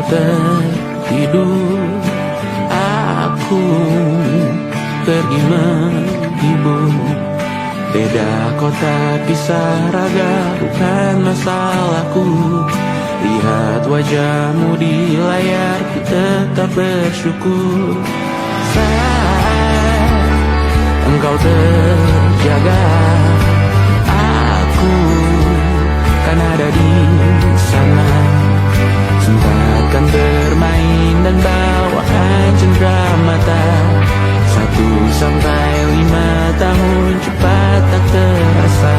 tertidur, aku pergi menghibur. Beda kota pisah raga bukan masalahku. Lihat wajahmu di layar, ku tetap bersyukur. Saat engkau terjaga, aku kan ada di sana. Sempatkan bermain dan bawaan cendera mata. 1 sampai 5 tahun cepat tak terasa.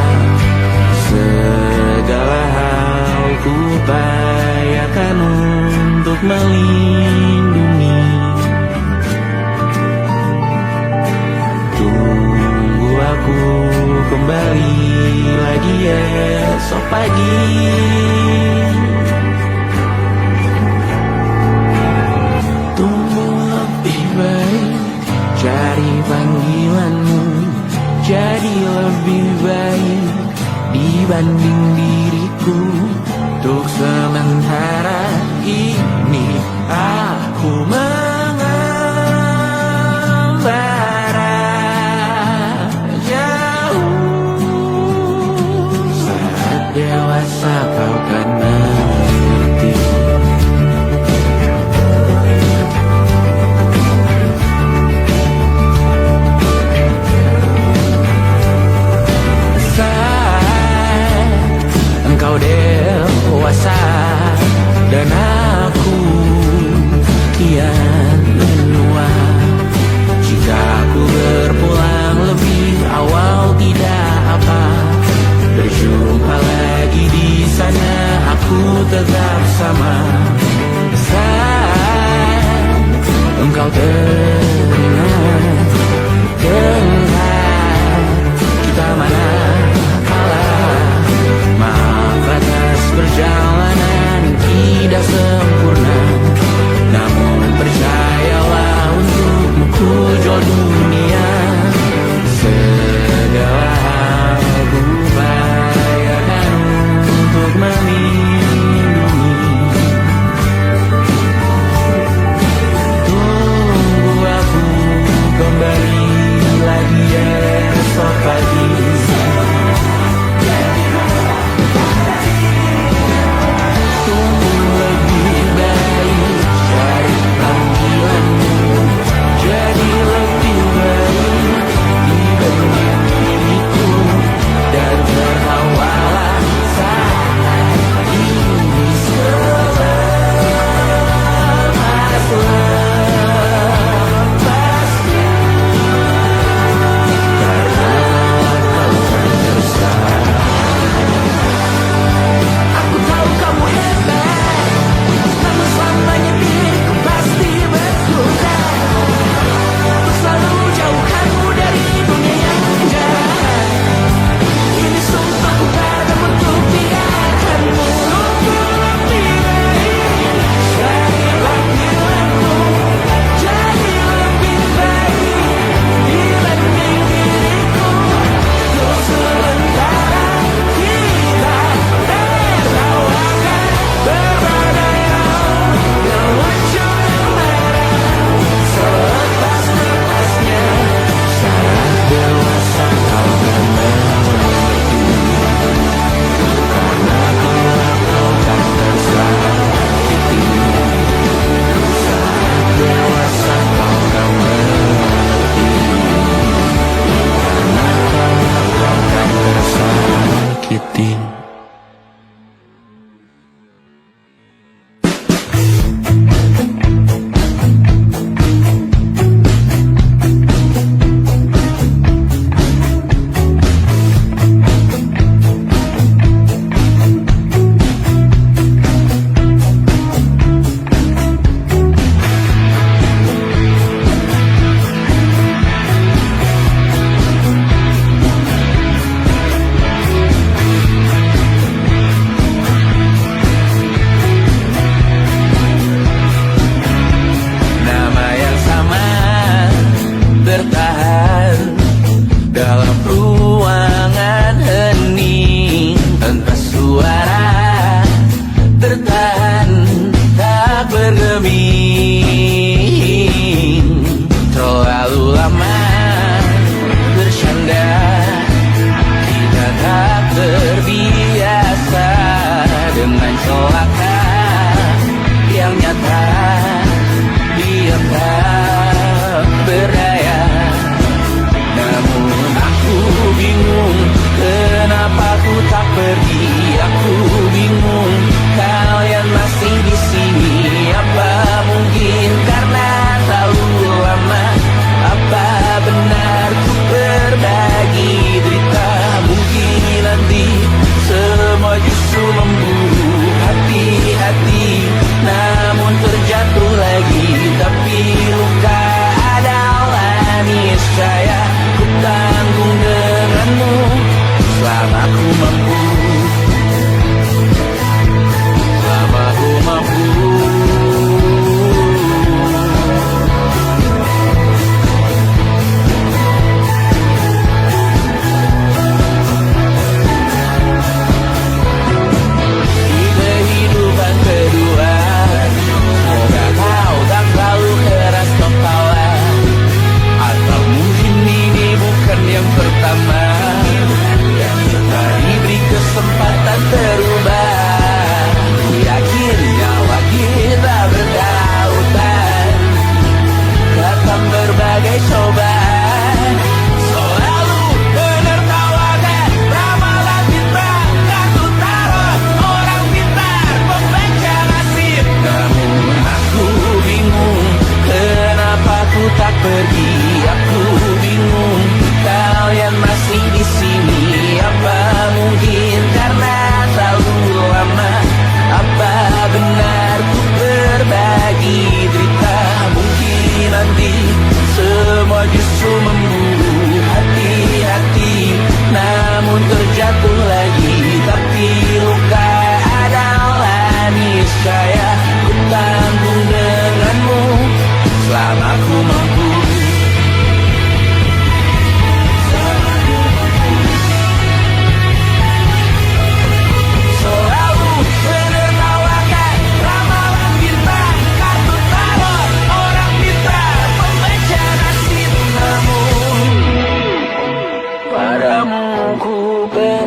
Segala hal ku upayakan untuk melindungi. Tunggu aku kembali lagi esok pagi. Tunggu lebih baik, cari panggilanmu jadi lebih baik dibanding diriku. Untuk sementara ini aku mengembara jauh. Saat dewasa kau kan mengerti. Engkau dewasa dan aku kian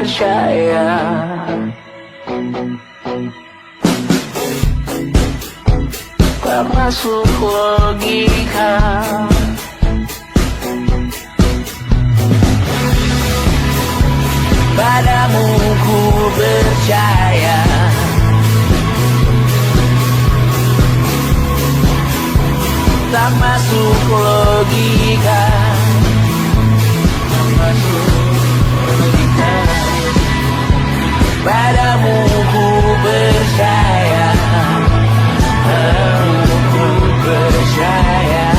percaya. Tak masuk logika. Padamu ku percaya. Tak masuk logika. Tak masuk logika. Padamu ku percaya. Padamu ku percaya.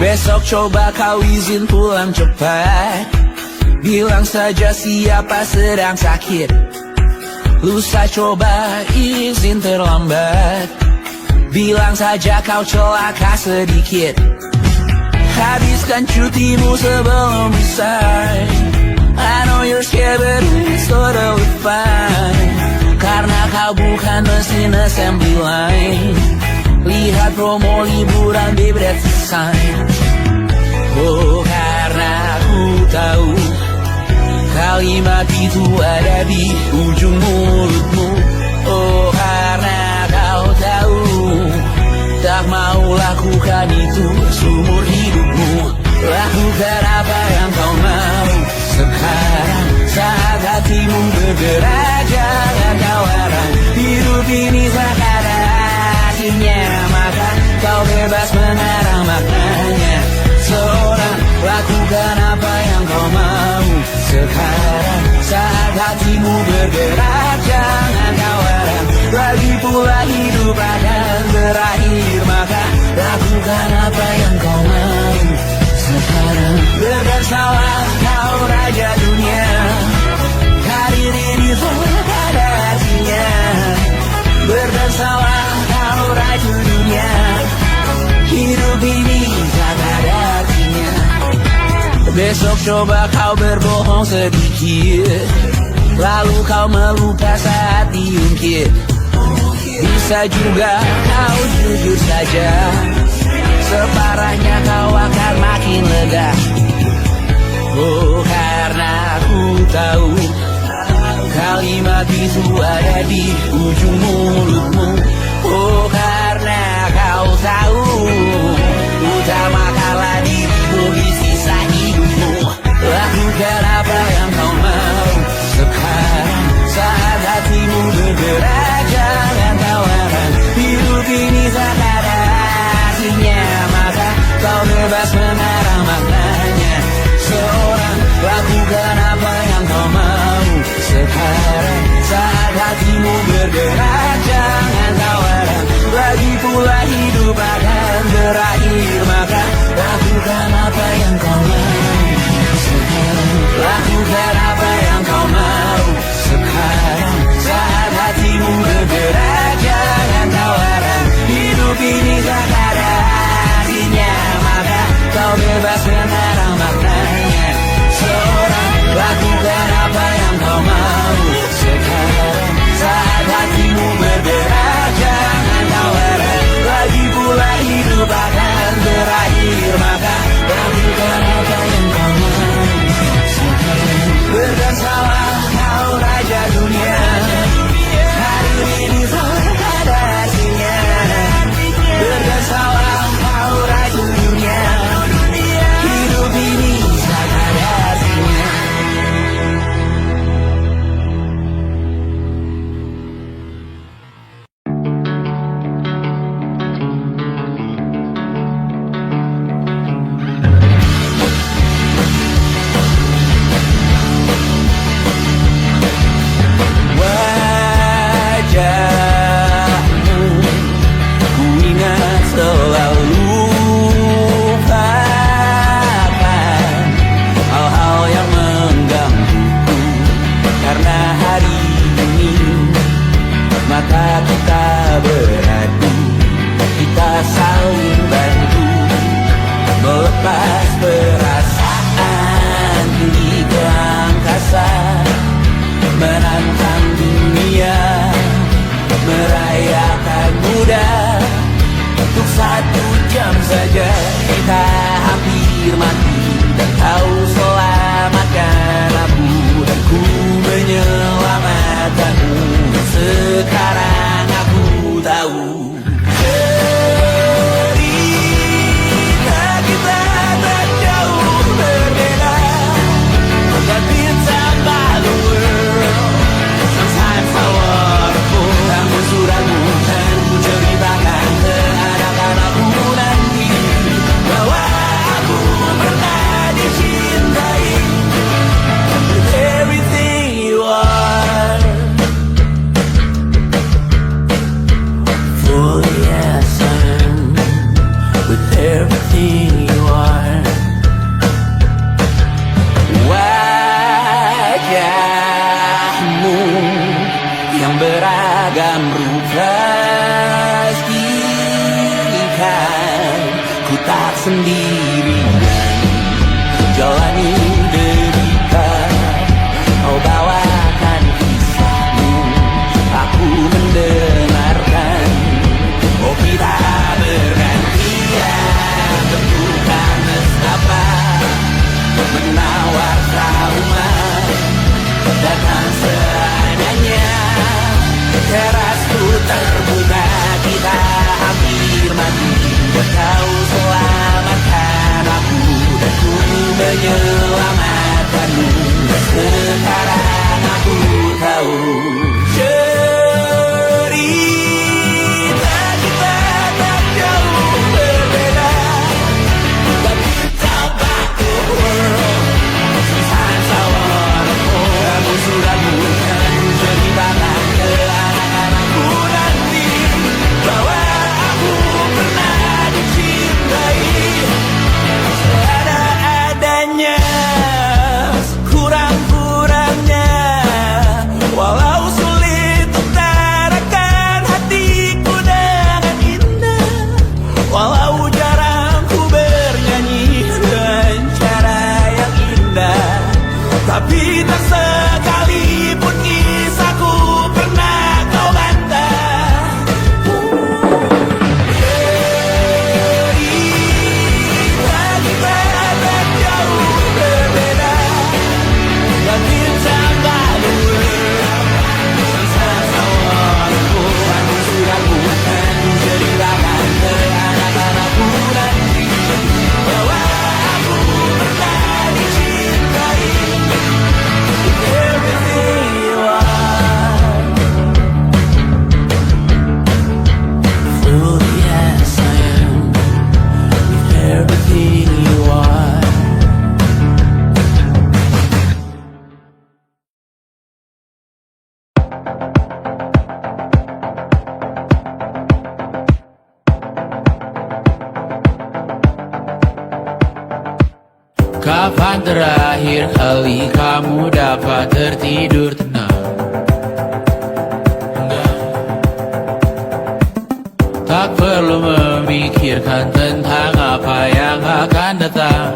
Besok coba kau izin pulang cepat. Bilang saja siapa sedang sakit. Lusa coba izin terlambat. Bilang saja kau celaka sedikit. Habiskan cutimu sebelum bisa. I know you're scared but it's totally fine. Karena kau bukan mesin assembly line. Lihat promo liburan babe that's a sign. Oh karena aku tahu kalimat itu ada di ujung mulutmu. Oh karena kau tahu tak mau lakukan itu seumur hidupmu. Lakukan apa yang kau mau sekarang saat hatimu bergerak. Jangan kau larang hidup ini tak ada artinya. Maka kau bebas mengarang maknanya. Seorang lakukan apa yang kau mau sekarang saat hatimu bergerak. Jangan kau larang, lagi pula hidup akan berakhir. Maka lakukan apa yang kau mau sekarang. Berdesalah kau raja dunia. Karir ini tak ada artinya. Berdesalah kau raja dunia. Hidup ini tak ada artinya. Besok coba kau berbohong sedikit. Lalu kau melupa saat diungkit. Bisa juga kau jujur saja. Separahnya kau akan makin lega. Oh karena aku tahu kalimat itu ada di ujung mulutmu. Oh karena kau tahu utamakanlah dirimu di sisa hidupmu. Lakukan apa yang kau mau sekarang saat hatimu bergerak. Jangan kau larang hidup ini tak ada artinya. Maka kau bebas mengarang maknanya. Seorang lakukan apa yang kau mau sekarang saat hatimu bergerak. Jangan kau larang, lagi pula hidup akan berakhir. Maka lakukan apa yang kau mau sekarang. Lakukan apa yang kau mau sekarang saat hatimu bergerak. Jangan kau larang hidup ini tak ada artinya. Maka kau bebas mengarang maknanya. Seorang lakukan apa yang kau mau sekarang saat hatimu bergerak. Jangan kau larang, lagi pula hidup akan berakhir. Maka lakukan apa yang kau mau sekarang. Berdansalah kau raja dunia. Hari ini tak ada artinya. Berdansalah kau raja dunia. Hidup ini tak ada artinya. Wajahmu ku ingat selalu. Lupakan hal-hal yang menggangguku. Karena hari ini mata kita beradu. Kita saling bantu melepas perasaan tinggi ke angkasa. Menantang dunia, merayakan muda. Untuk 1 jam saja kita hampir mati. Dan kau selamatkan aku, dan ku menyelamatkanmu. Sekarang aku tahu cerita kita tak jauh berbeda. Dan bintang by the world. Sometimes I waterful. Namun suratmu kan ku ceritakan kehadapan aku nanti. Bahwa aku pernah dicintai. With everything you are. pastikan ku tak sendirian jalani derita. Kau bawakan kisahmu, aku mendengarkan. Oh kita bergantian tentukan nestapa menawar trauma datang seadanya. Terasku terbuka, kita hampir mati. Kau selamatkan aku dan ku menyelamatkanmu. Sekarang aku tahu cerita kita tak jauh berbeda. But it's about the world. Sometimes I wanna know. Kamu sudah bukan ceritakan ke anak-anakku nanti bahwa aku pernah dicintai seada-adanya, kurang-kurangnya. Walau sulit utarakan hatiku dengan indah, walau jarang ku bernyanyi dengan cara yang indah, tapi tak sekalipun kisahku pernah kau bantah. Cerita kita tak jauh berbeda, but it's about the world. Sometimes I wanna know. Aku sudah bukan ceritakan ke anak-anakku nanti bahwa aku pernah dicintai. Everything you are, fully as I am, everything you are. Kapan terakhir kali kamu dapat tertidur tenang? Tak perlu memikirkan tentang apa yang akan datang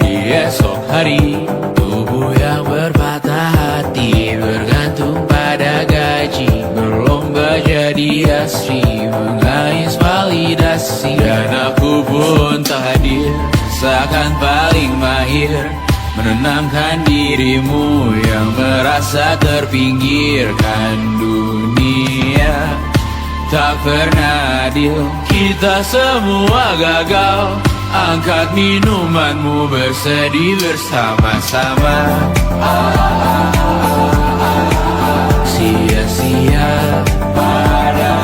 di esok hari. Tubuh yang berpatah hati bergantung pada gaji, berlomba jadi asri, mengais validasi. Dan aku pun tak hadir, seakan paling mahir menenangkan dirimu yang merasa terpinggirkan dunia. Tak pernah adil, kita semua gagal. Angkat minumanmu, bersedih bersama-sama. Sia-sia pada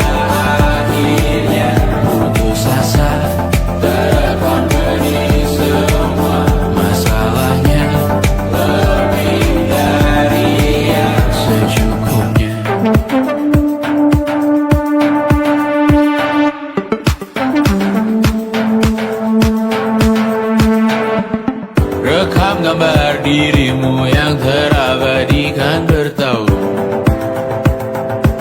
akhirnya putus asa, terkompeni semua masalahnya. Lebih dari yang secukupnya. Rekam gambar dirimu yang terabadikan bertahun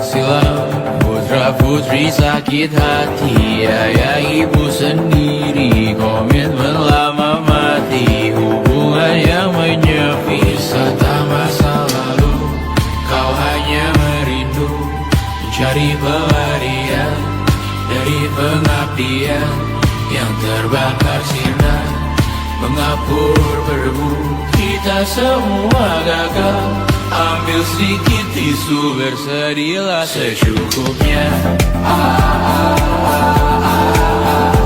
silam. Putra-putri sakit hati, ayah ibu sendiri, komitmen lama mati, hubungan yang menyepi. Serta masa lalu, kau hanya merindu mencari pelarian dari pengabdian yang terbakar sinar, mengapur berdebu. Kita semua gagal. Ambil sedikit tisu, bersedihlah secukupnya.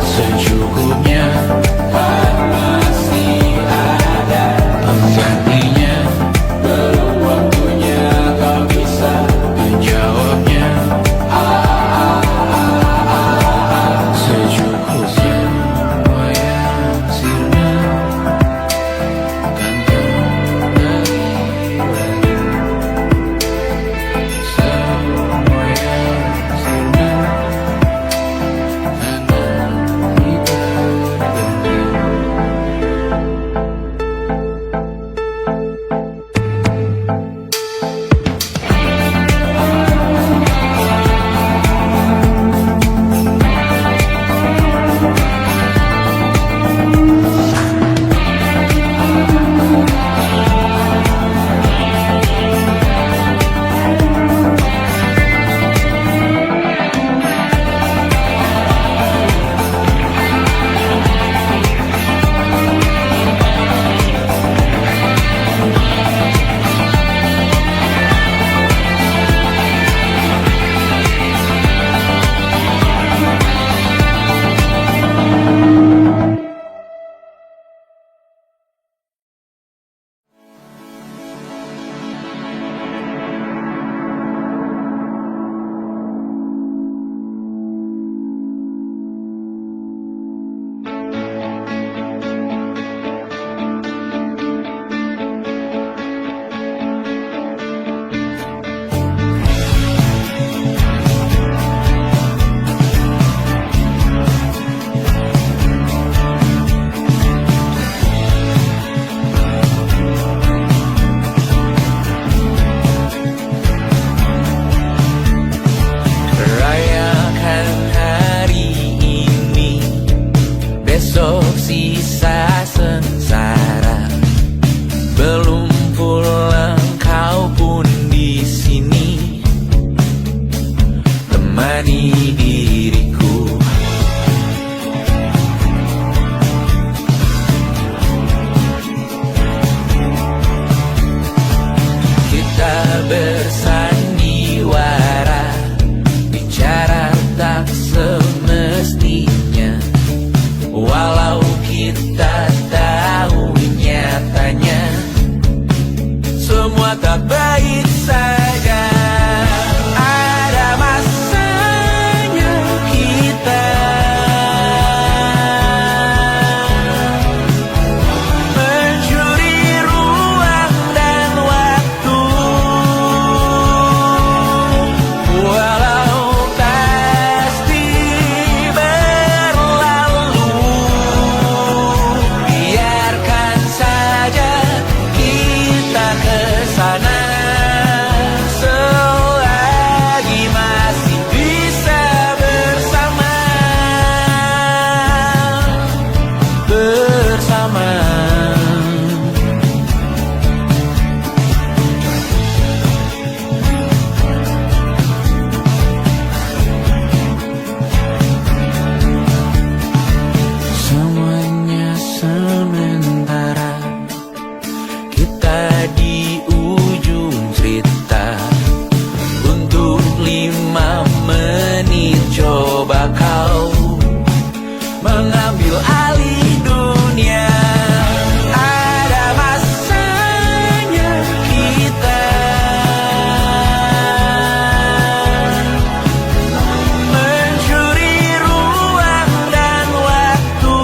Secukupnya, kan masih ada penggantinya. Belum waktunya kau bisa menjawabnya. Secukupnya, yang sirna kan kembali lagi. Semua yang sirna menjembatani diriku. Kita bersandiwara, bicara tak semestinya, walau kita tahu nyatanya semua tak baik saja. Ada masanya kita mencuri ruang dan waktu, walau pasti berlalu. Biarkan saja kita kesana selagi masih bisa bersama. Semuanya sementara, kita di ujung cerita. Untuk 5 menit coba kau mengambil alih dunia. Ada masanya kita mencuri ruang dan waktu,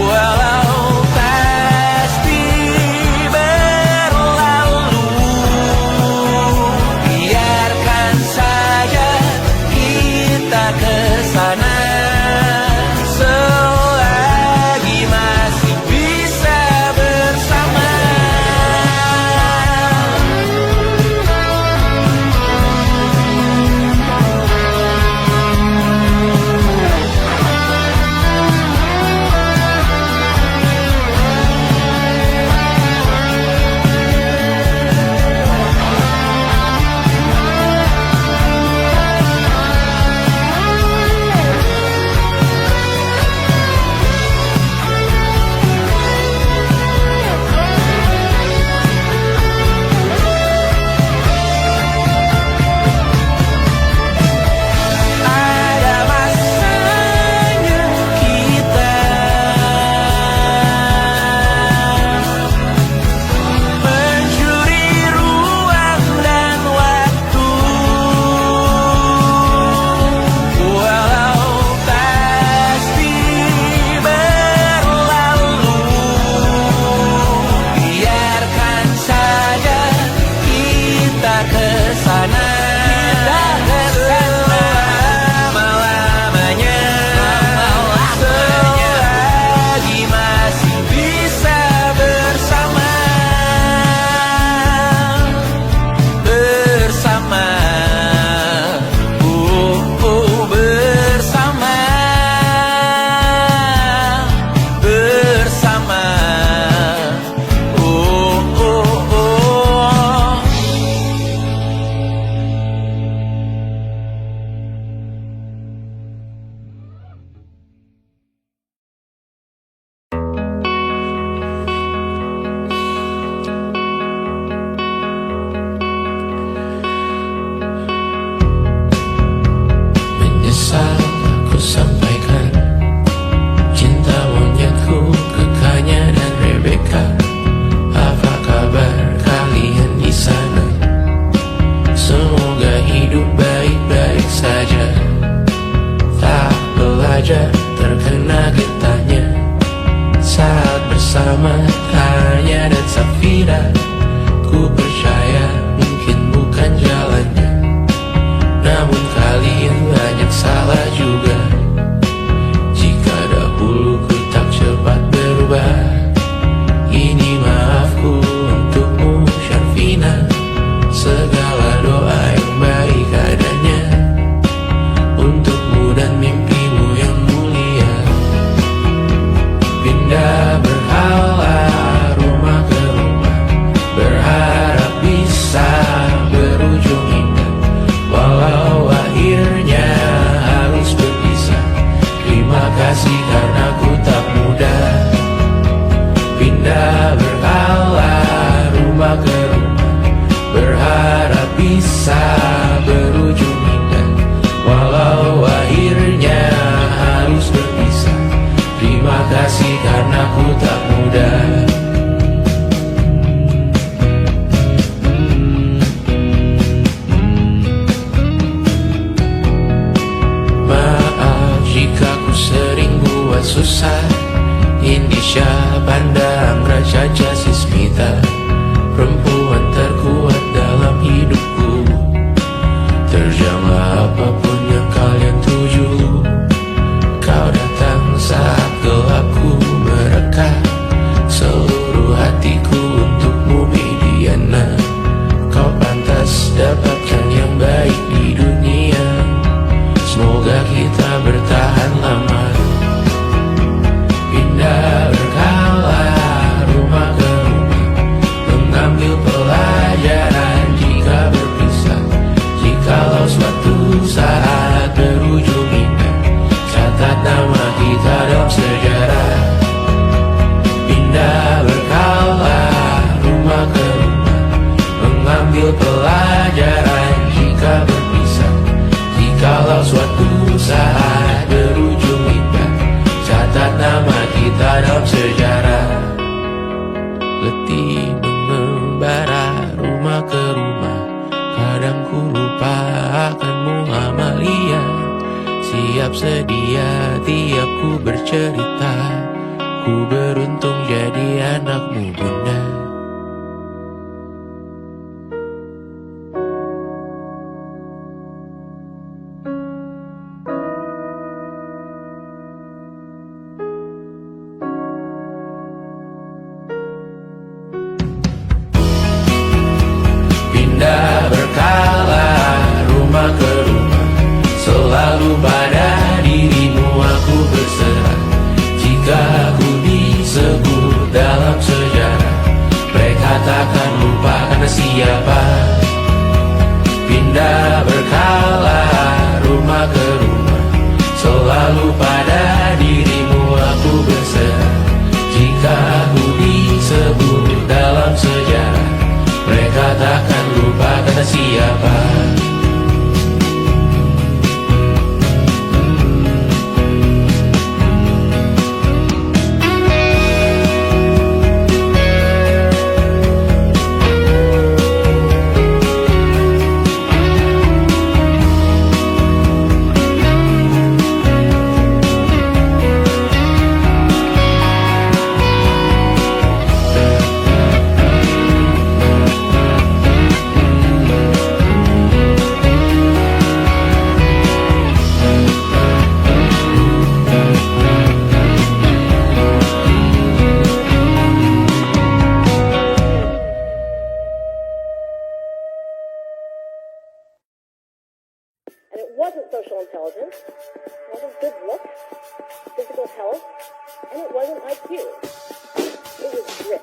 walau pasti berlalu. Biarkan saja kita kesana selagi masih bisa bersama. Ada masanya kita mencuri ruang dan waktu, walau pasti berlalu. Biarkan saja kita kesana selama-lamanya, selagi masih bisa bersama. Bersama, bersama, bersama, menyesal aku sampaikan cinta monyetku ke Kanya dan Rebecca. Apa kabar kalian di sana? Semoga hidup baik-baik saja. Tak belajar terkena getahnya saat bersama Tanya dan Safira. Ku percaya mungkin bukan jalannya, namun kalian banyak salah juga. Jika dahulu ku tak cepat berubah, ini maafku untukmu Syarfina. Segala doa yang baik adanya untukmu dan mimpimu yang mulia. Pindah berhala rumah ke rumah, susah. Indonesia pandang Raja Jasismita, perempuan terkuat dalam hidupku. Terjanglah apapun yang kalian tuju. Kau datang saat gelapku mereka, seluruh hatiku untukmu Mediana. Kau pantas dapatkan yang baik di dunia. Semoga kita bertahan lama. Pindah berkala rumah ke rumah, mengambil pelajaran jika berpisah. Jikalau suatu saat berujung indah, catat nama kita dalam sejarah. Pindah berkala rumah ke rumah, mengambil pelajaran jika berpisah. Jikalau suatu saat berujung indah, catat nama kita dalam sejarah. Letih mengembara rumah ke rumah, kadang ku lupa akanmu Amalia. Siap sedia tiap ku bercerita, ku beruntung jadi anakmu bunda. Pindah berkala rumah ke rumah, selalu pada dirimu aku berserah. Jika aku disebut dalam sejarah, mereka takkan lupa karena siapa. Pindah berkala rumah ke rumah, selalu pada dirimu aku berserah. Jika aku disebut dalam sejarah, mereka takkan lupa kata siapa. And it wasn't social intelligence, it wasn't good looks, physical health, and it wasn't IQ. It was grit.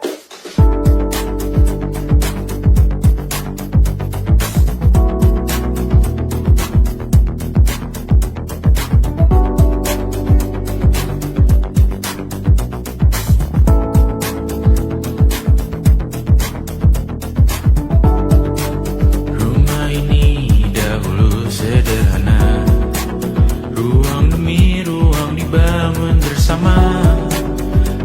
Rumah ini dahulu sederhana, ruang demi ruang dibangun bersama.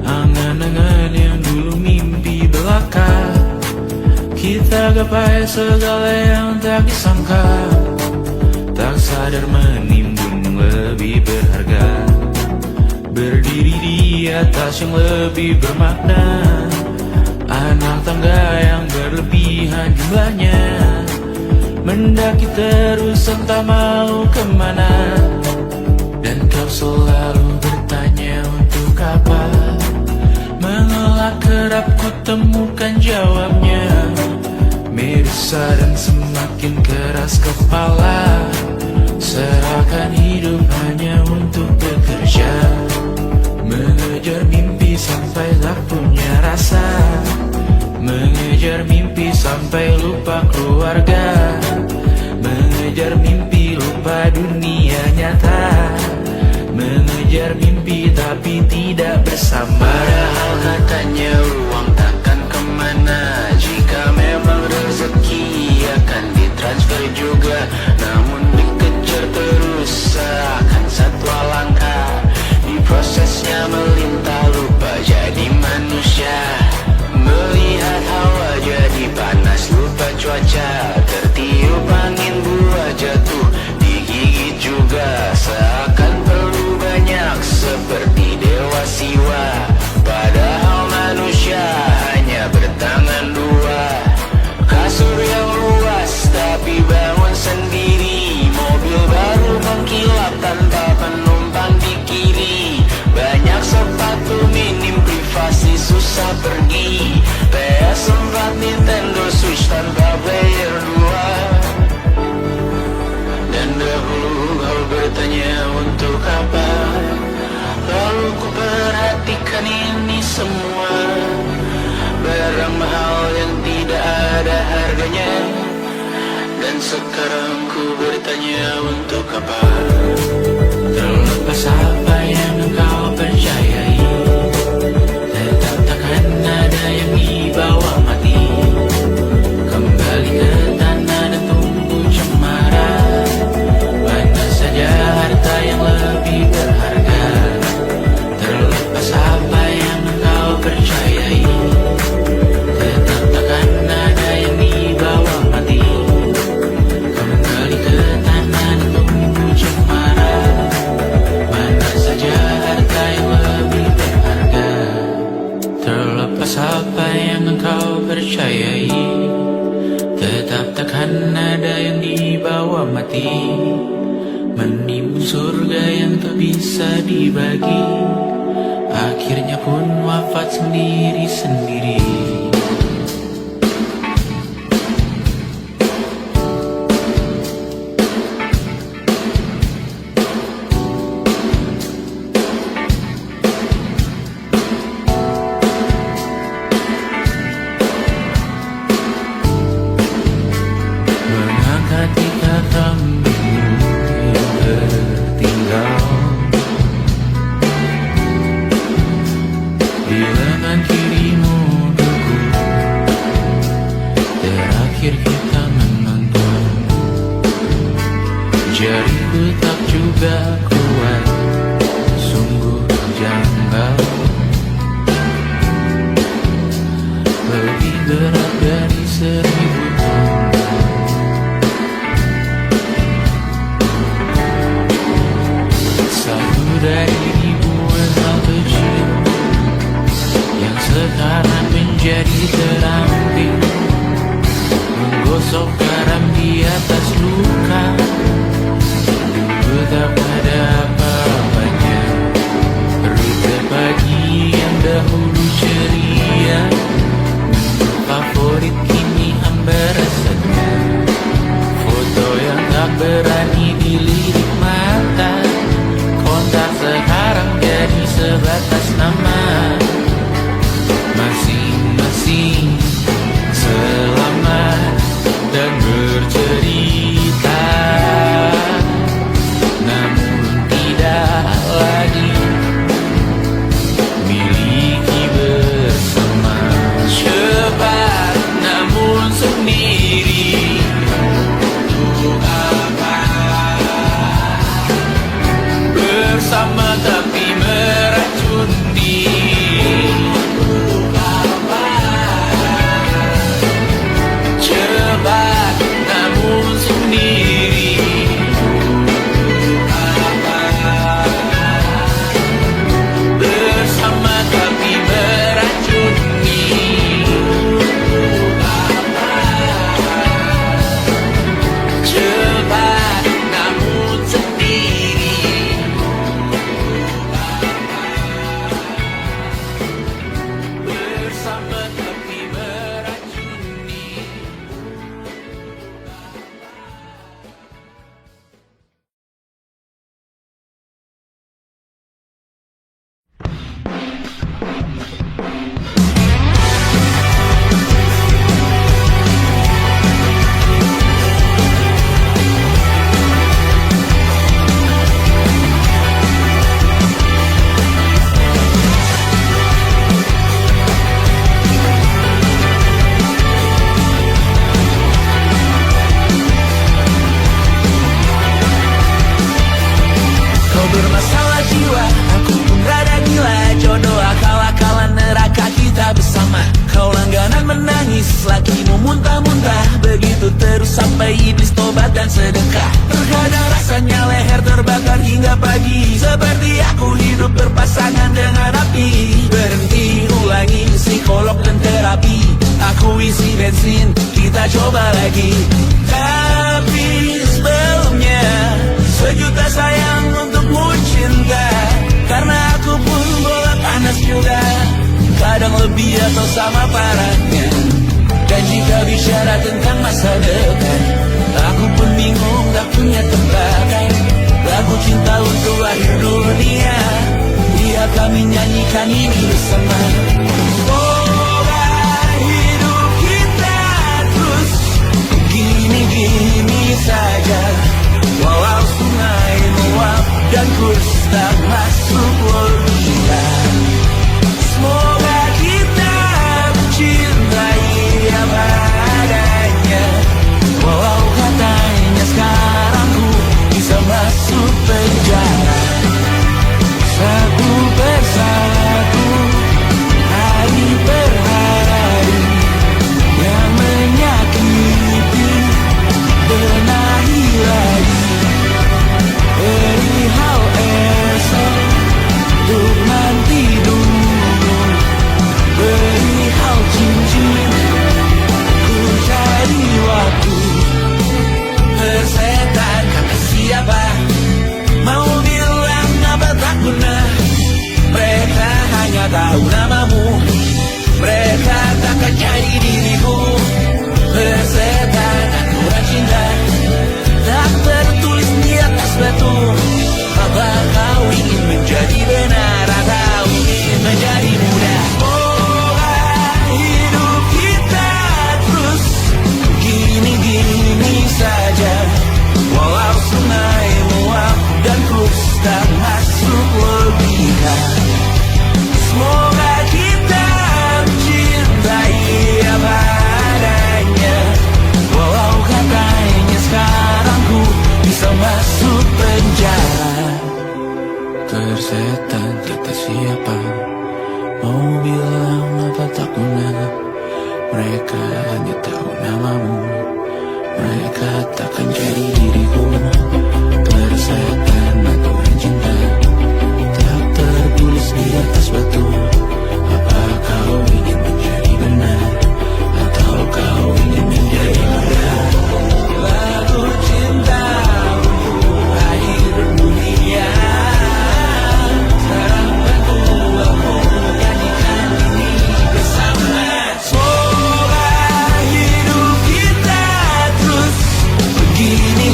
Angan-angan yang dulu mimpi belaka, kita gapai segala yang tak disangka. Tak sadar menimbun lebih berharga, berdiri di atas yang lebih bermakna. Anak tangga yang berlebihan jumlahnya, mendaki terus entah mau kemana. Dan kau selalu bertanya untuk apa, mengelak kerap ku temukan jawabnya. Merusa dan semakin keras kepala, serahkan hidup hanya untuk bekerja. Mengejar mimpi sampai tak punya rasa, mengejar mimpi sampai lupa keluarga. Mengejar mimpi lupa dunia nyata, mengejar mimpi tapi tidak bersama. Padahal katanya uang takkan kemana, jika memang rezeki akan ditransfer juga. Namun dikejar terus seakan satwa langka, di prosesnya melintah lupa jadi manusia. Melihat hawa jadi panas lupa cuaca, tertiup angin buah jatuh digigit juga. Seakan perlu banyak seperti dewa bisa pergi. PS4 Nintendo Switch tanpa player 2. Dan dahulu kau bertanya untuk apa, lalu ku perhatikan ini semua. Barang mahal yang tidak ada harganya. Dan sekarang ku bertanya untuk apa. Terlepas apa yang engkau percayai, tetap takkan ada yang dibawa mati. Kembali ke tanah dan tunggu cemara. Mana saja harta yang lebih berharga. Terlepas apa yang engkau percayai, tetap takkan ada yang dibawa mati. Kembali ke tanah dan tunggu cemara. Mana saja harta yang lebih berharga. Terlepas apa yang engkau percayai, tetap takkan ada yang dibawa mati. Menimbun surga yang tak bisa dibagi, akhirnya pun wafat sendiri-sendiri. Mengangkat katamu yang tertinggal di lengan kirimu teguh. Terakhir kita menonton, jariku tak juga kuat, sungguh janggal. Lebih berat dari 1000 ton. Satu dari ribuan hal kecil yang sekarang menjadi terampil, menggosok garam di atas luka. Dulu tak ada apa-apanya, rute pagi yang dahulu ceria. Menu favorit kini hambar rasanya, foto yang tak berani dilirik mata. Kontak sekarang jadi sebatas nama, masing-masing selamat dan bercerita. Namun tidak lagi miliki bersama. Cepat namun sendiri, untuk apa? Bersama tapi meracun diri, untuk apa? Cepat namun sendiri, untuk apa? Bersama tapi meracun diri, untuk apa? Cepat namun sendiri, bersama tapi meracuni. Kau bermasalah jiwa, aku pun rada gila. Jodoh akal-akalan neraka kita bersama. Kau langganan menangis, lakimu muntah-muntah. Begitu terus sampai iblis tobat dan sedekah. Terkadang rasanya leher terbakar hingga pagi, seperti aku hidup berpasangan dengan api. Berhenti, ulangi psikolog dan terapi. Aku isi bensin, kita coba lagi. Tapi sebelumnya, sejuta sayang untukmu cinta. Karena aku pun bola panas juga. Kadang lebih atau sama parahnya. Dan jika bicara tentang masa depan, aku pun bingung gak punya tebakan. Lagu cinta untuk akhir dunia, biar kami nyanyikan ini bersama. Semoga hidup kita terus gini-gini saja, walau sungai meluap dan kurs tak masuk logika. Semoga kita mencintai apa adanya, walau katanya sekarang ku bisa masuk penjara. Satu persatu, hari per hari, yang menyakiti benahi lagi. Perihal esok, untuk nanti dulu. Perihal cincin, ku cari waktu. Persetan kata siapa, mau bilang apa tak guna. Mereka hanya tahu namamu, mereka takkan jadi diriku. Persetan aturan cinta, tak tertulis di atas batu. Apa kau ingin menjadi benar atau ingin menjadi muda? Semoga hidup kita terus gini-gini saja, walau sungai meluap dan kurs tak masuk logika. Semoga kita mencintai apa adanya, walau katanya sekarang ku bisa masuk penjara. Tersetan kata siapa, mau bilang apa tak guna. Mereka hanya tahu namamu, mereka takkan jadi diriku. Tersetan aturan cinta, tak tertulis di atas batu. Apa kau ingin menjadi benar, atau kau ingin menjadi muda? Lagu cinta untuk akhir dunia, sekarang aku nyanyikan ini bersama. Semoga hidup kita terus begini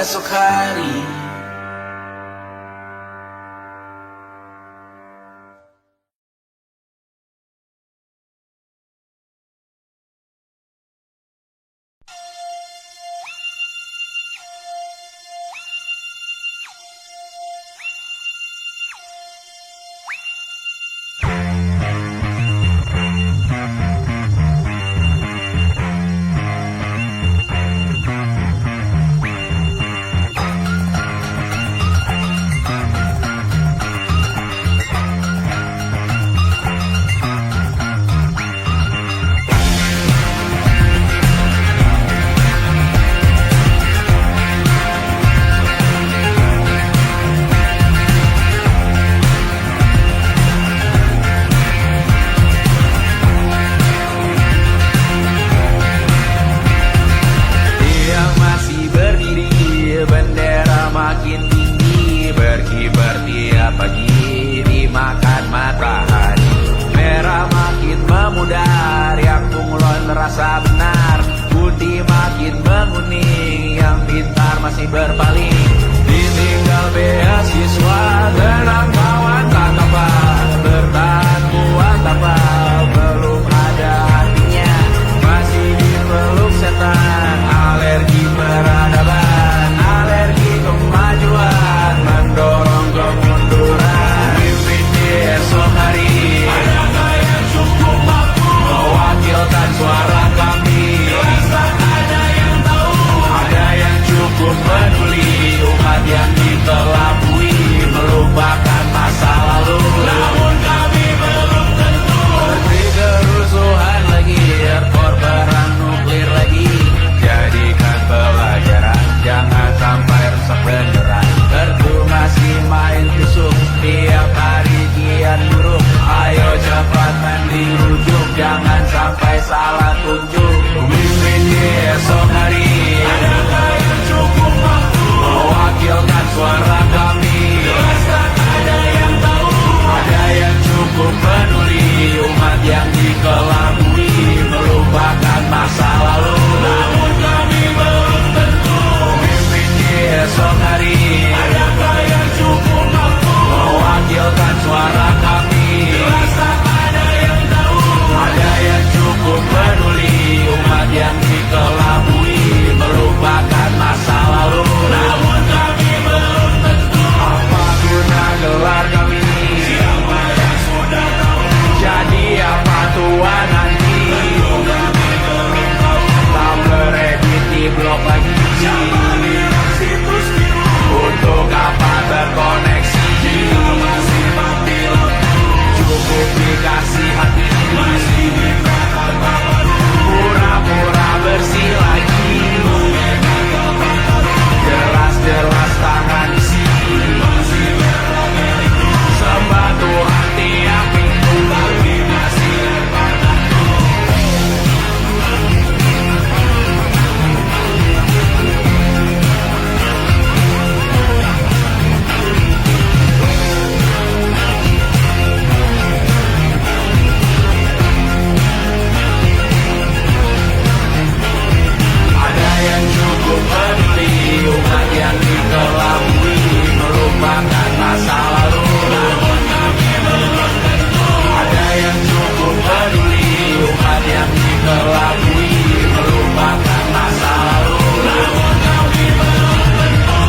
esok hari. Rasa benar, putih makin menguning, yang pintar masih berpaling. Ditinggal beasiswa, tenang kawan tak apa, bertahan kuat apa, belum ada artinya, masih dipeluk setan. Alergi peradaban, alergi kemajuan, mendorong kemunduran. Mimpin di esok hari, adakah yang cukup mampu mewakilkan suara kami? Jelaskan ada yang tahu, ada yang cukup peduli, umat yang dikelabui melupakan masa lalu. Namun kami belum tentu seperti kerusuhan lagi, erkor perang nuklir lagi. Jadikan pelajaran, jangan sampai rusak beneran. Kertu masih main tusuk, tiap hari kian buruk. Ayo cepat mandi rujuk, jangan sampai salah tunjuk. Mimpin di esok hari, adakah yang cukup mampu mewakilkan suara kami? Jelaskan ada yang tahu, ada yang cukup peduli, umat yang dikelabui melupakan masa lalu. Namun kami belum tentu mimpin di esok hari, adakah yang cukup mampu mewakilkan suara kami? Jelaskan ada yang tahu, ada yang cukup peduli, umat yang dikelabui melupakan masa lalu. Namun kami belum tentu apa guna gelar kami. Siapa yang sudah tahu, jadi apa tua nanti? Kami belum tahu, tak beredit di blog lagi. Siapa bilang situs biru, untuk apa terkoneksi? Jika masih mati lampu, cukup dikasih hati, masih dikatakan baru, pura-pura bersih lagi. Jelas-jelas tangan isi, masih berlaku sembah Tuhan tiap minggu, tapi masih berlaku. Ada yang cukup peduli, umat yang dikelabui melupakan masa lalu. Namun kami belum tentu, ada yang cukup peduli, umat yang dikelabui melupakan masa lalu. Namun kami belum tentu.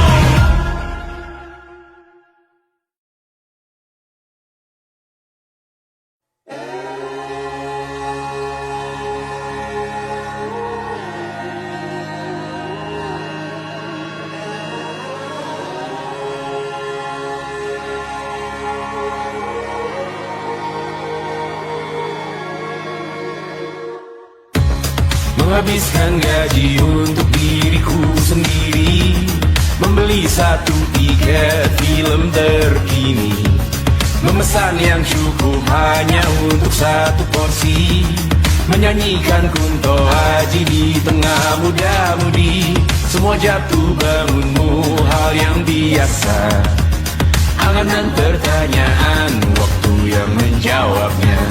Menghabiskan gaji untuk diriku sendiri, membeli satu tiket film terkini, memesan yang cukup hanya untuk satu porsi, menyanyikan Kunto Aji di tengah muda-mudi. Semua jatuh bangunmu hal yang biasa, angan-angan pertanyaan, waktu yang menjawabnya.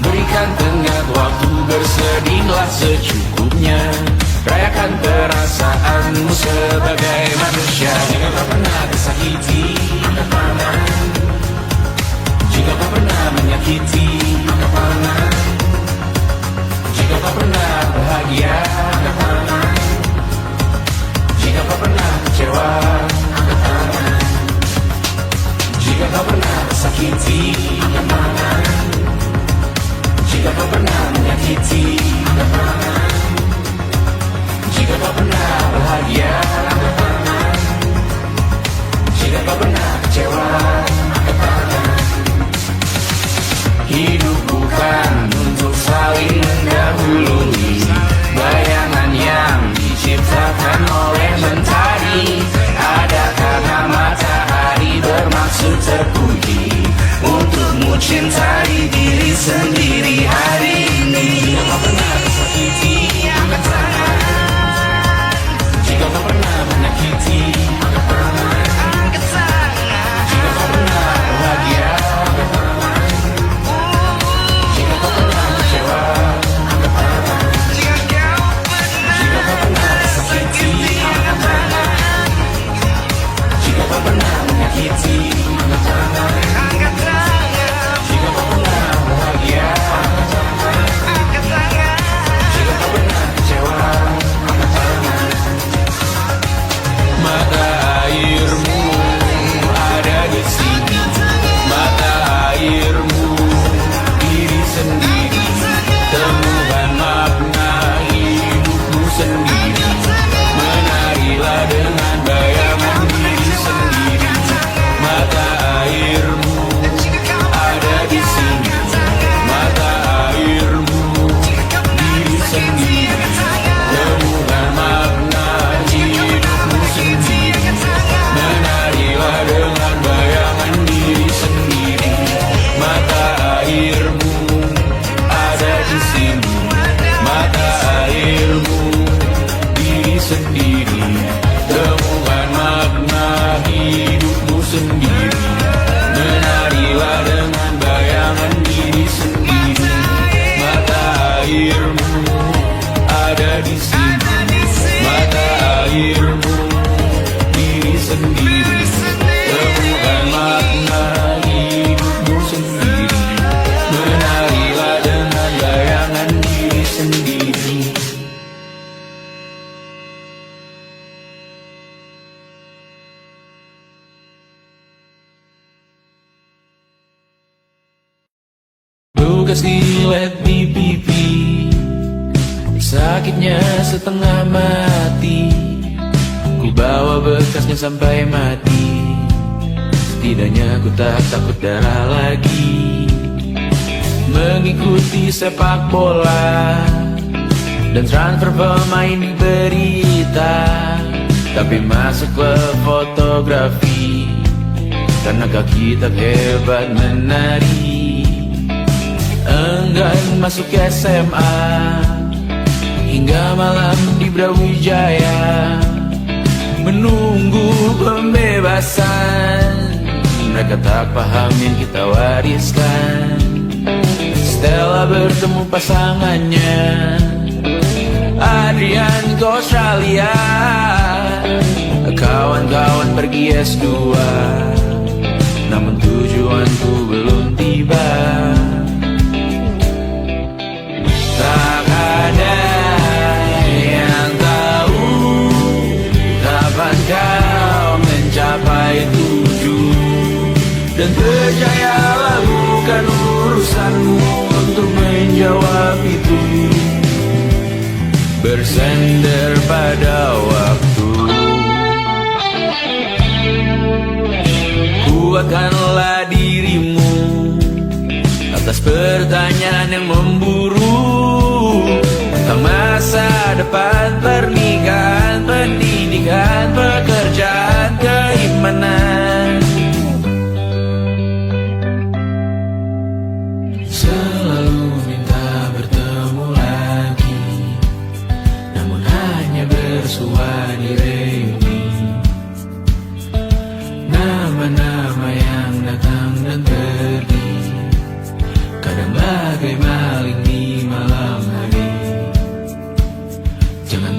Berikan tengah waktu, bersedihlah secukupnya. Rayakan perasaanmu sebagai manusia. Jika kau pernah disakiti, jika kau pernah menyakiti, jika kau pernah bahagia, jika kau pernah kecewa, jika kau pernah tersakiti, jika kau pernah menyakiti, jika kau pernah bahagia, jika kau pernah kecewa. Hidup bukan untuk saling mendahului bayangan yang diciptakan oleh mentari. Adakah matahari bermaksud terpuji untukmu cintai diri sendiri hari ini? Jika kau pernah tersakiti, angkat tangan. Jika kau pernah menyakiti, angkat tangan. Jika kau pernah bahagia, jika kau pernah kecewa, angkat tangan. Jika kau pernah tersakiti, angkat tangan. Jika kau pernah menyakiti, angkat tangan. Jika kau pernah bahagia, angkat tangan. Jika kau pernah kecewa, angkat tangan. Mata airmu ada di sini, mata airmu diri sendiri. Temukan makna hidupmu sendiri. Menarilah dengan bayangan diri sendiri. Mata airmu ada di sini, mata airmu diri sendiri. Temukan makna hidupmu sendiri. Menarilah dengan bayangan diri sendiri. Mata airmu ada di sini, mata airmu diri sendiri. Temukan makna hidupmu sendiri. Menarilah dengan bayangan diri sendiri. Mata airmu ada di sini, mata airmu diri sendiri. Temukan makna hidupmu sendiri. Menarilah dengan bayangan diri sendiri. Lukas dilet di pipi, sakitnya setengah mati. Ku bawa bekasnya sampai mati. Setidaknya ku tak takut darah lagi. Mengikuti sepak bola dan transfer pemain di berita, tapi masuk ke fotografi karena kaki tak hebat menari. Enggan masuk SMA hingga malam di Brawijaya, menunggu pembebasan. Mereka tak paham yang kita wariskan. Stella bertemu pasangannya, Adrian ke Australia. Kawan-kawan pergi S2, namun tujuanku belum tiba. Tak ada yang tahu kapan kau mencapai tujuan. Dan percayalah bukan urusanmu untuk menjawab itu. Bersender pada waktu. Kuatkanlah dirimu atas pertanyaan yang memburu tentang masa depan, pernikahan, pendidikan, pekerjaan, keimanan. Selalu minta bertemu lagi, namun hanya bersua di reuni. Nama-nama yang datang dan pergi, kadang bagai maling di malam hari. Jangan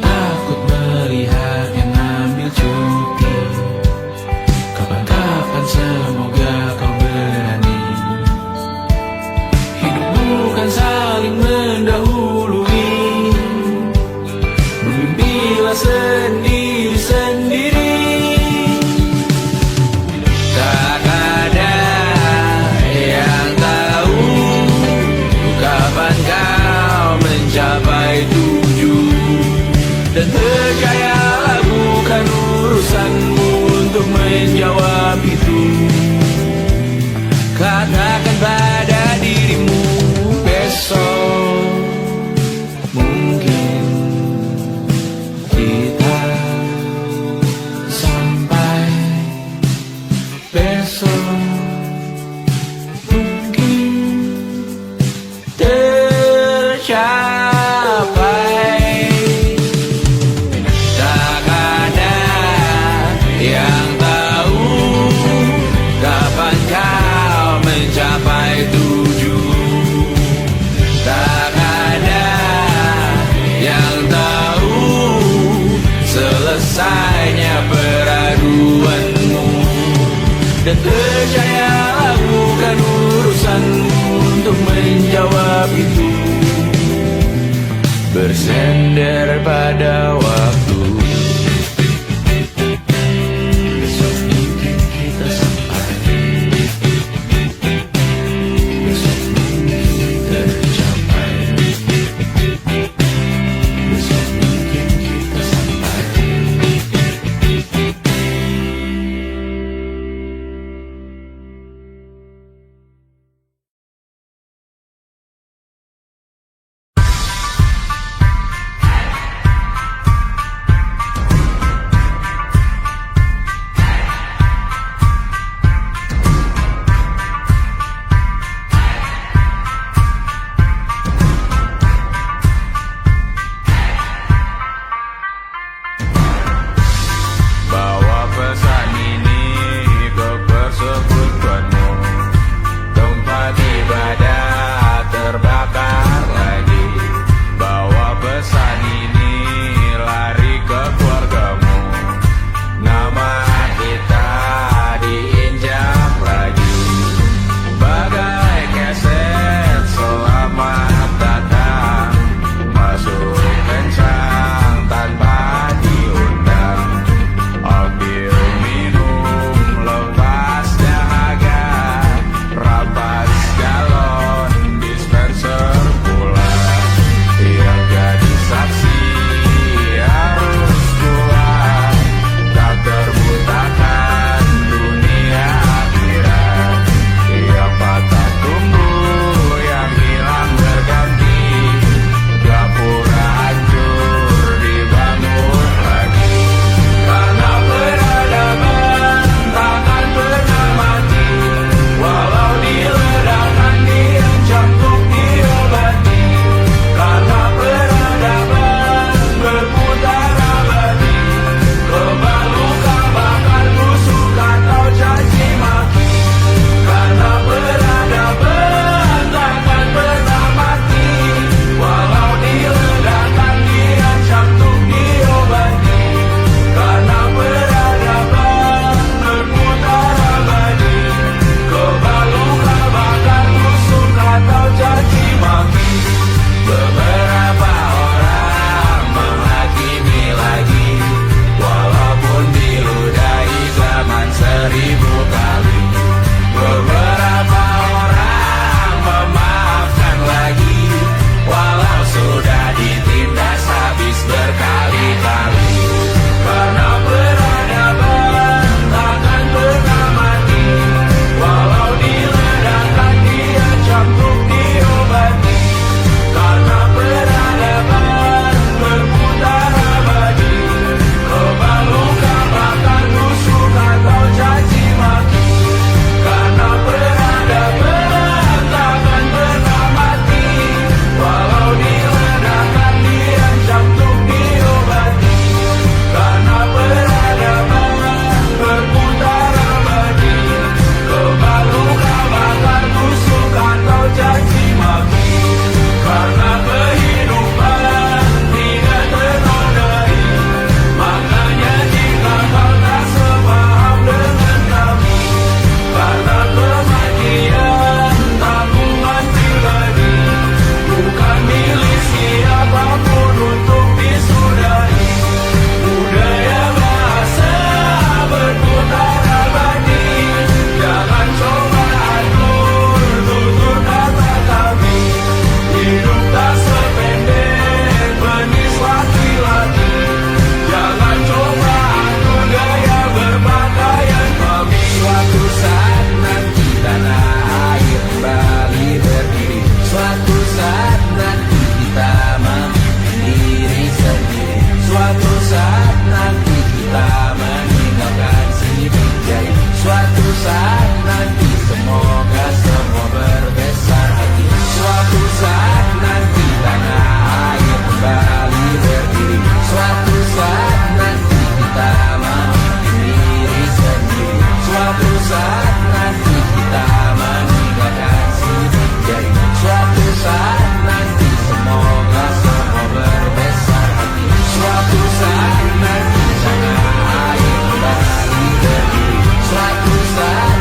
untuk menjawab itu. Katakan pada dirimu besok mungkin kita sampai, besok mungkin tercapai. Tak ada yang tahu kapan kau mencapai tujuh. Tak ada yang tahu selesainya peraduanmu. Dan percayalah bukan urusanmu untuk menjawab itu. Bersender pada waktu. Besok mungkin kita sampai, besok mungkin tercapai, besok mungkin kita sampai. saat nanti semoga semua berbesar hati. Suatu saat nanti tanah air kembali berdiri. Suatu saat nanti kita memimpin diri sendiri. Suatu saat nanti kita meninggalkan sidik jari. Suatu saat nanti semoga semua berbesar hati. Suatu saat nanti tanah air kembali berdiri. Suatu saat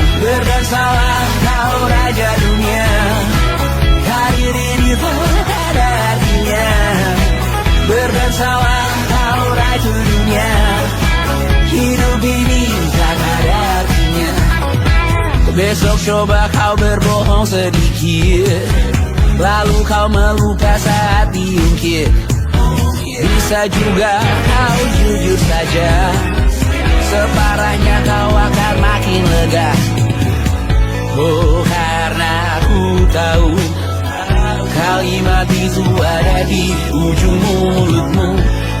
Besok coba kau berbohong sedikit, lalu kau melupa saat diungkit. Bisa juga kau jujur saja, separahnya kau akan makin lega. Oh, karena aku tahu kalimat itu ada di ujung mulutmu.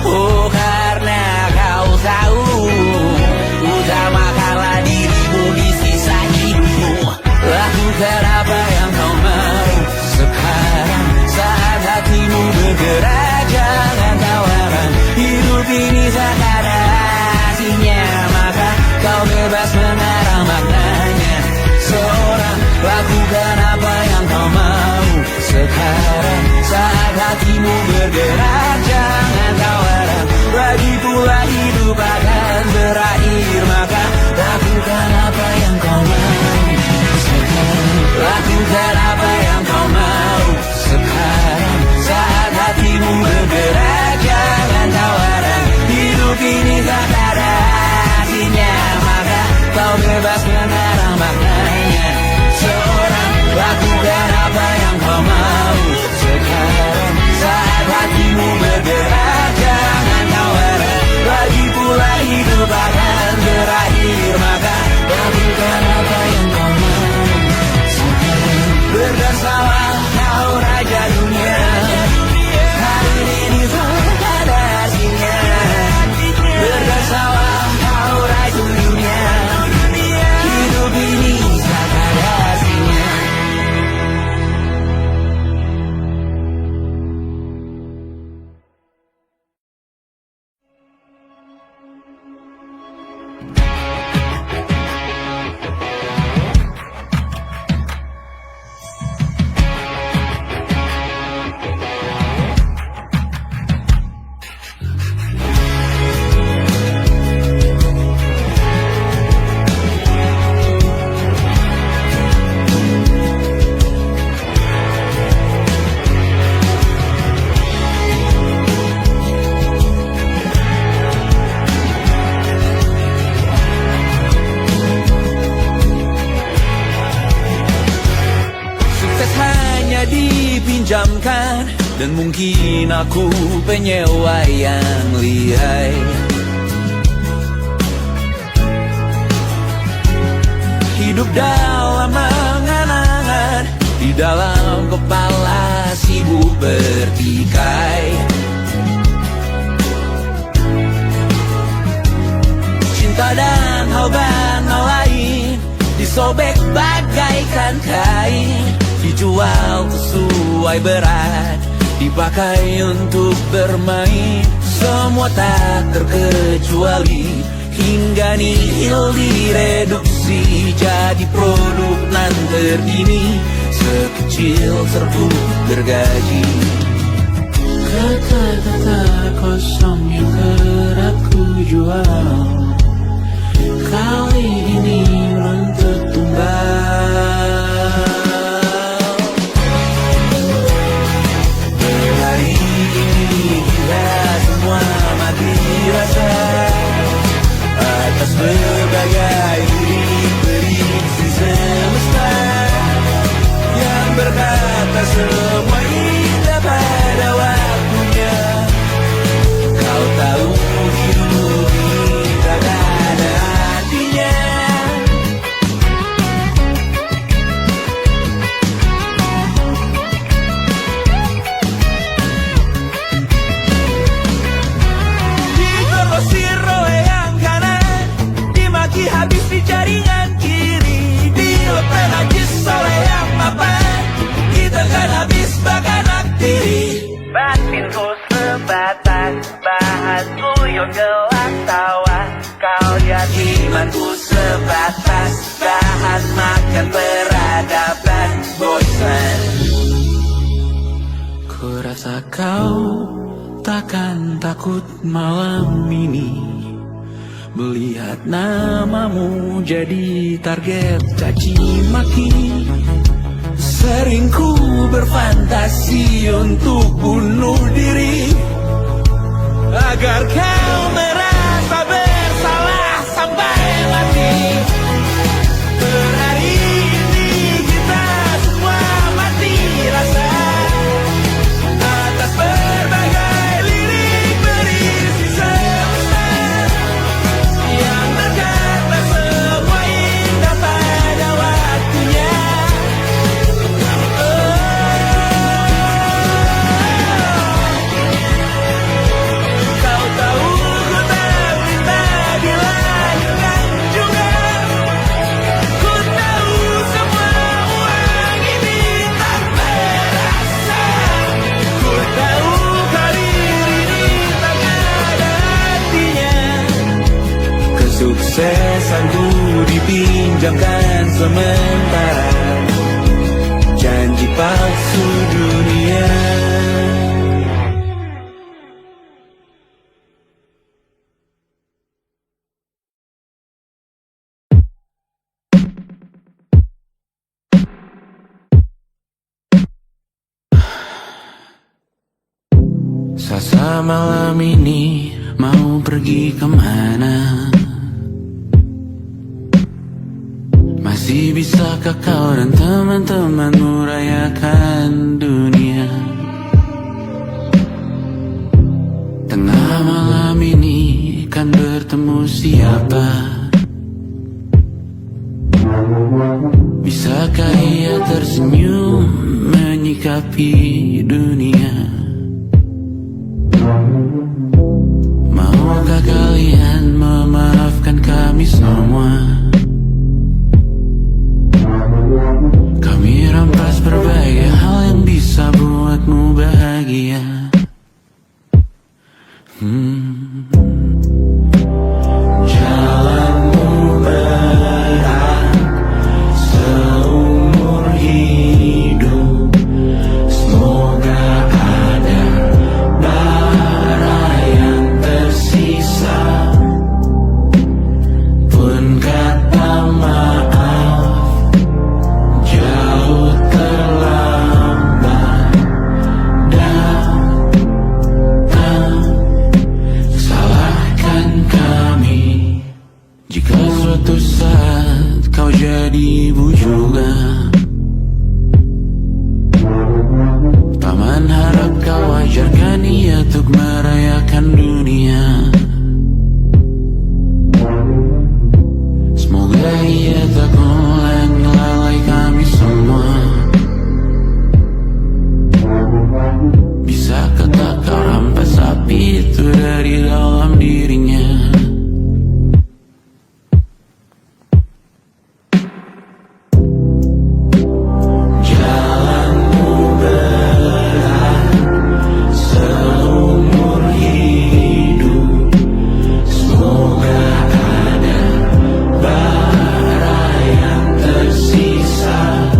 Oh, karena kau tahu utamakanlah dirimu di sisa hidupmu. Lakukan apa yang kau mau sekarang, saat hatimu bergerak. Jangan tawaran, hidup ini tak ada artinya, maka kau bebas mengarang maknanya. Seorang, lakukan apa yang kau mau sekarang, saat hatimu bergerak. Jangan tawaran, lagi pula hidup akan berakhir, maka lakukan apa yang kau mau sekarang. Lakukan apa yang kau mau sekarang, saat hatimu bergerak. Jangan tawaran, hidup ini tak ada artinya, maka kau bebas mengarang maknanya. Seorang, lakukan apa yang kau mau sekarang, saat hatimu bergerak. Jangan tawaran, lagi pula hidup akan berakhir, maka lakukan apa yang kau mau sekarang. Berdasalah kau raja dunia, hari ini tak ada artinya. Berdasalah kau raja dunia, hidup ini tak ada artinya. Dipinjamkan, dan mungkin aku penyewa yang lihai. Hidup dalam angan-angan, di dalam kepala sibuk bertikai. Cinta dan hal lain disobek bagaikan kain, dijual sesuai berat, dipakai untuk bermain. Semua tak terkecuali, hingga nihil direduksi jadi produk nan terkini, sekecil serbuk gergaji. Kata-kata kosong yang kerap ku jual, kali ini runtut tumbal. Hari ini kita semua mati rasa atas berbagai prediksi semesta yang berkata semua indah pada waktunya. Kau tahu hidup ini tak ada artinya. Habis di jaringan kiri, dilepeh najis oleh yang mapan, kita kan habis bakanak diri. Batinku sebatas bahan tuyul gelap tawa, kau jadi imanku sebatas bahan makan peradaban bosan. Ku rasa kau takkan takut malam ini melihat namamu jadi target caci maki. Sering ku berfantasi untuk bunuh diri, agar kau merasa bersalah sampai mati. Per hari pinjamkan sementara janji palsu dunia. Sasa malam ini mau pergi kemana? Masih bisakah kau dan teman-temanmu rayakan dunia? Tengah malam ini kan bertemu siapa? Bisakah ia tersenyum menyikapi dunia? Maukah kalian memaafkan kami semua? Kami rampas berbagai hal yang bisa buatmu bahagia. Jalanmu berat seumur hidup. Semoga ada bara yang tersisa. Pun kata maaf jauh terlambat datang. Salahkan kami jika suatu saat kau jadi ibu juga. Paman harap kau ajarkan ia untuk merayakan dunia. Semoga ia tak ulangi lalai kami semua. Bisakah tak kau rampas api itu dari dalam dirinya? Jalanmu berat seumur hidup. Semoga ada bara yang tersisa.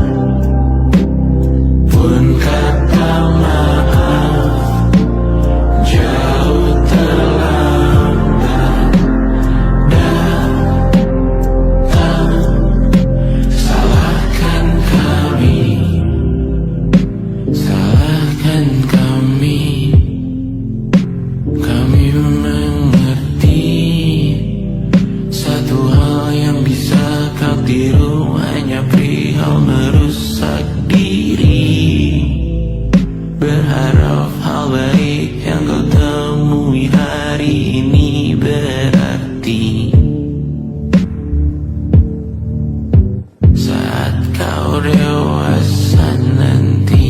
Pun kata maaf jauh terlambat datang. Salahkan kami, salahkan kami. Kami mengerti satu hal yang bisa kau tiru hanya perihal merusak diri. Berharap hal baik yang kau temui hari ini berarti saat kau dewasa nanti.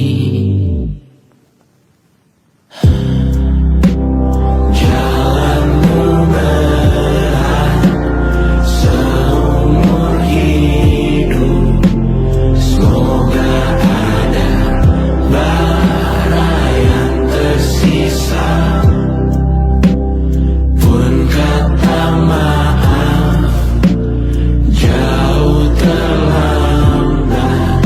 Jalanmu berat seumur hidup. Semoga ada bara yang tersisa. Pun kata maaf jauh terlambat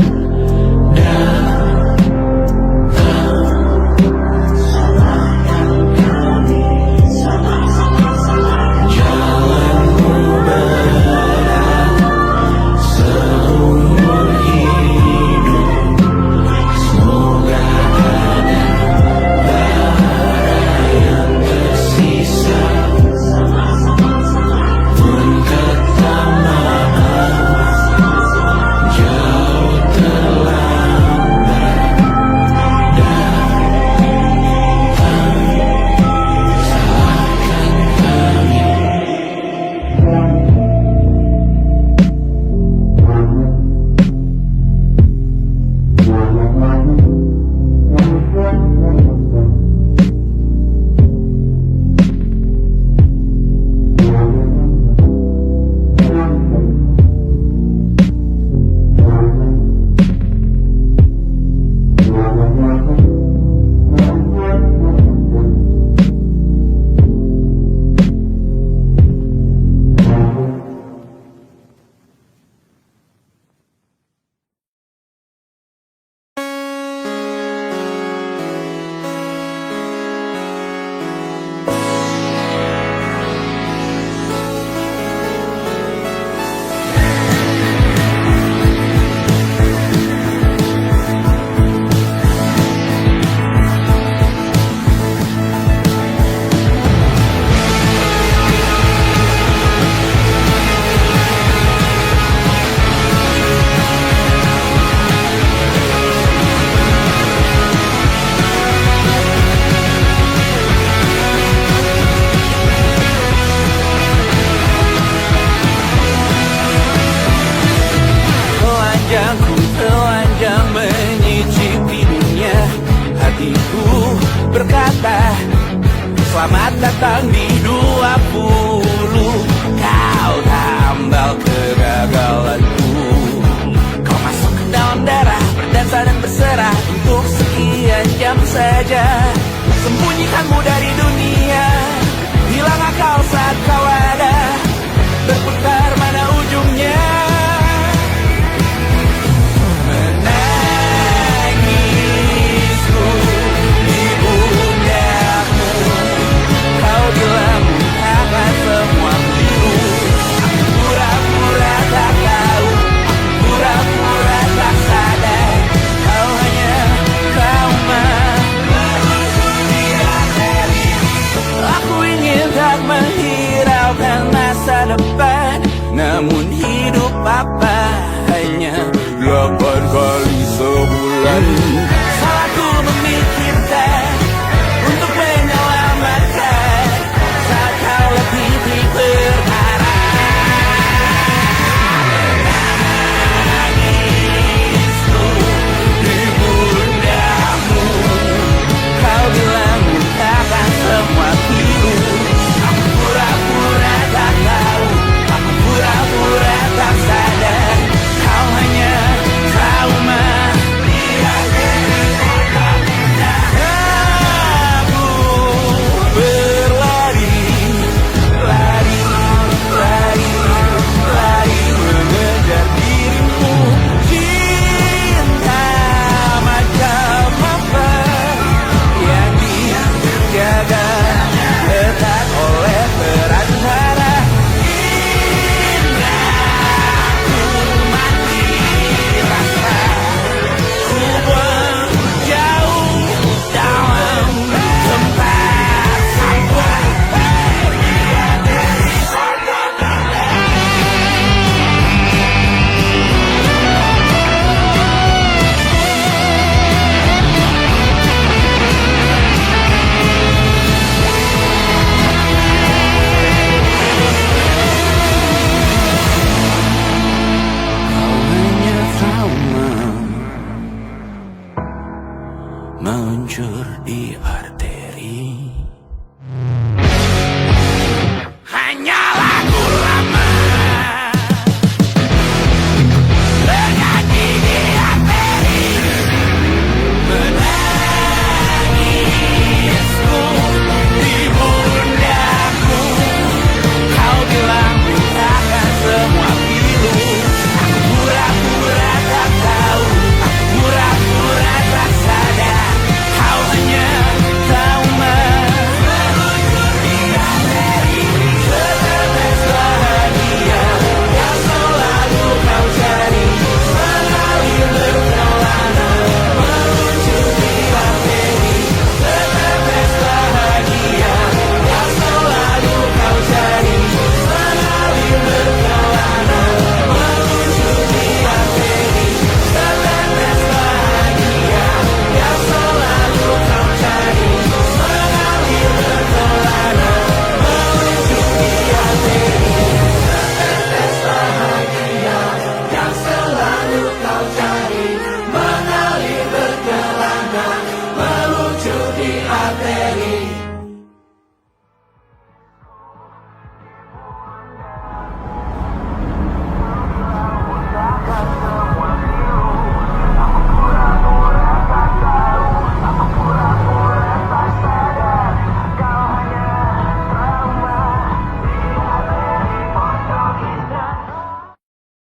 Selamat datang di 20. Kau tambal kegagalanku. Kau masuk ke dalam darah, berdansa dan berserah untuk sekian jam saja. Sembunyikanmu dari dunia, hilang akal saat kau ada, berputar mana ujungnya. Menangisku di pundakmu, kau bilang apa semua biru. Aku pura-pura tak tahu, pura-pura tak sadar. Kau hanya aku ingin tak menghiraukan masa depan, namun hidup apa hanya 8 kali